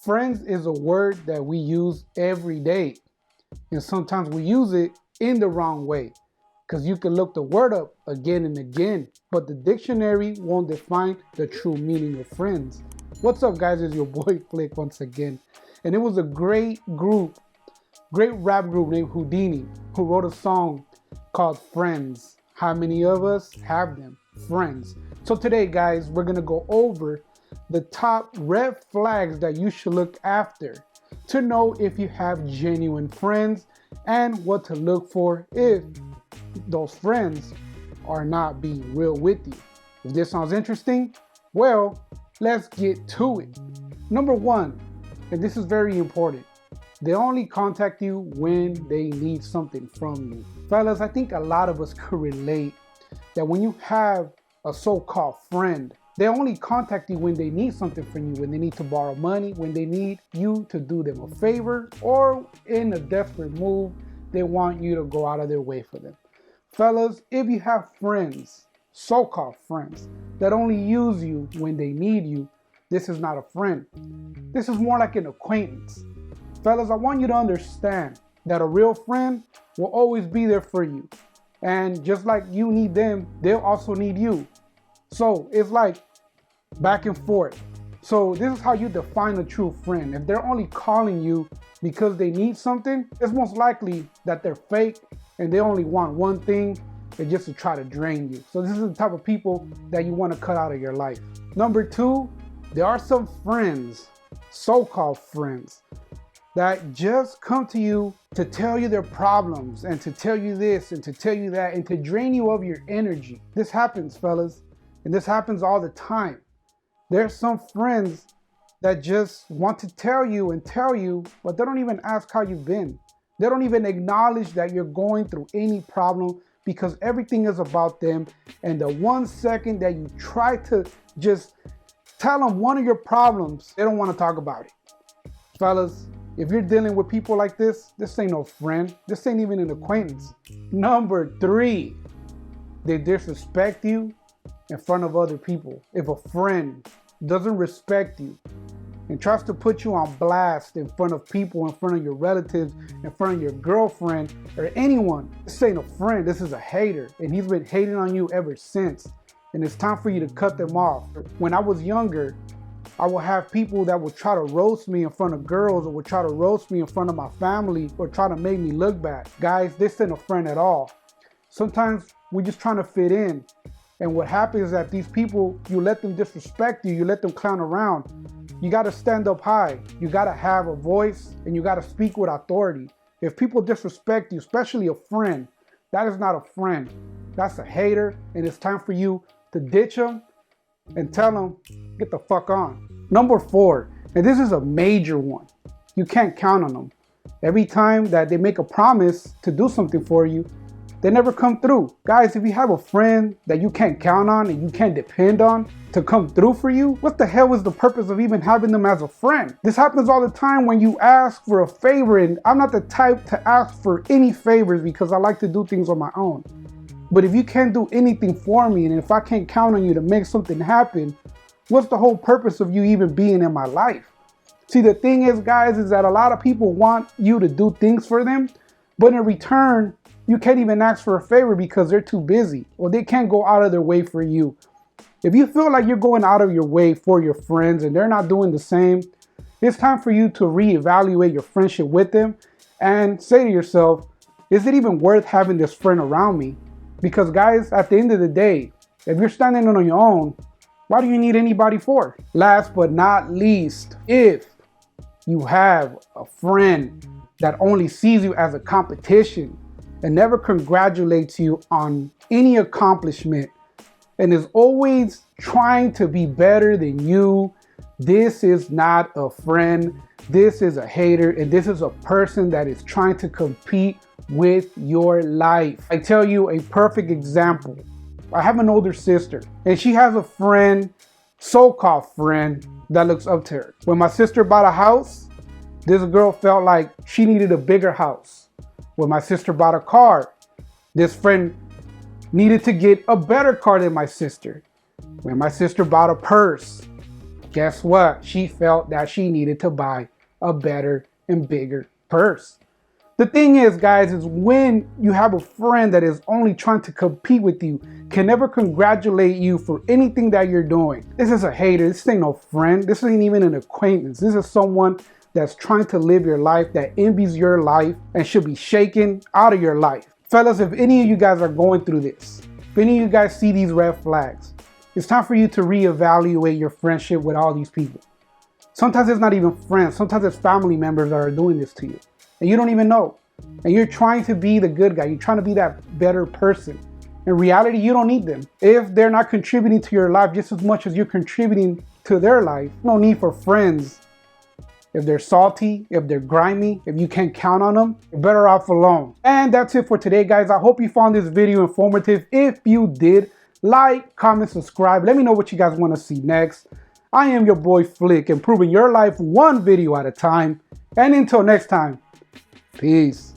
Friends is a word that we use every day, and sometimes we use it in the wrong way because you can look the word up again and again, but the dictionary won't define the true meaning of friends. What's up, guys? It's your boy Flick once again, and it was a great rap group named Houdini who wrote a song called Friends. How many of us have them? Friends. So today, guys, we're gonna go over the top red flags that you should look after to know if you have genuine friends and what to look for if those friends are not being real with you. If this sounds interesting, well, let's get to it. Number one, and this is very important, they only contact you when they need something from you. Fellas, I think a lot of us could relate that when you have a so-called friend, they only contact you when they need something from you, when they need to borrow money, when they need you to do them a favor, or in a desperate move, they want you to go out of their way for them. Fellas, if you have friends, so-called friends, that only use you when they need you, this is not a friend. This is more like an acquaintance. Fellas, I want you to understand that a real friend will always be there for you. And just like you need them, they'll also need you. So it's like back and forth. So this is how you define a true friend. If they're only calling you because they need something, it's most likely that they're fake and they only want one thing, and just to try to drain you. So this is the type of people that you want to cut out of your life. Number two, there are some friends, so-called friends, that just come to you to tell you their problems and to tell you this and to tell you that and to drain you of your energy. This happens, fellas. And this happens all the time. There's some friends that just want to tell you, but they don't even ask how you've been. They don't even acknowledge that you're going through any problem because everything is about them. And the 1 second that you try to just tell them one of your problems, they don't want to talk about it. Fellas, if you're dealing with people like this ain't no friend. This ain't even an acquaintance. Number three, they disrespect you in front of other people. If a friend doesn't respect you and tries to put you on blast in front of people, in front of your relatives, in front of your girlfriend or anyone, this ain't a friend, this is a hater. And he's been hating on you ever since. And it's time for you to cut them off. When I was younger, I would have people that would try to roast me in front of girls or would try to roast me in front of my family or try to make me look bad. Guys, this ain't a friend at all. Sometimes we're just trying to fit in. And what happens is that these people, you let them disrespect you, you let them clown around. You gotta stand up high. You gotta have a voice and you gotta speak with authority. If people disrespect you, especially a friend, that is not a friend. That's a hater, and it's time for you to ditch them and tell them, get the fuck on. Number four, and this is a major one. You can't count on them. Every time that they make a promise to do something for you, they never come through. Guys, if you have a friend that you can't count on and you can't depend on to come through for you, what the hell is the purpose of even having them as a friend? This happens all the time when you ask for a favor, and I'm not the type to ask for any favors because I like to do things on my own. But if you can't do anything for me, and if I can't count on you to make something happen, what's the whole purpose of you even being in my life? See, the thing is, guys, is that a lot of people want you to do things for them, but in return, you can't even ask for a favor because they're too busy or they can't go out of their way for you. If you feel like you're going out of your way for your friends and they're not doing the same, it's time for you to reevaluate your friendship with them and say to yourself, is it even worth having this friend around me? Because guys, at the end of the day, if you're standing on your own, why do you need anybody for? Last but not least, if you have a friend that only sees you as a competition and never congratulates you on any accomplishment and is always trying to be better than you, this is not a friend. This is a hater, and this is a person that is trying to compete with your life. I tell you a perfect example. I have an older sister and she has a friend, so-called friend, that looks up to her. When my sister bought a house, this girl felt like she needed a bigger house. When my sister bought a car, this friend needed to get a better car than my sister. When my sister bought a purse, Guess what? She felt that she needed to buy a better and bigger purse. The thing is, guys, is when you have a friend that is only trying to compete with you, can never congratulate you for anything that you're doing. This is a hater. This ain't no friend. This ain't even an acquaintance. This is someone that's trying to live your life, that envies your life and should be shaken out of your life. Fellas, if any of you guys are going through this, if any of you guys see these red flags, it's time for you to reevaluate your friendship with all these people. Sometimes it's not even friends. Sometimes it's family members that are doing this to you, and you don't even know. And you're trying to be the good guy. You're trying to be that better person. In reality, you don't need them. If they're not contributing to your life just as much as you're contributing to their life, no need for friends. If they're salty, if they're grimy, if you can't count on them, you're better off alone. And that's it for today, guys. I hope you found this video informative. If you did, like, comment, subscribe. Let me know what you guys want to see next. I am your boy Flick, improving your life one video at a time. And until next time, peace.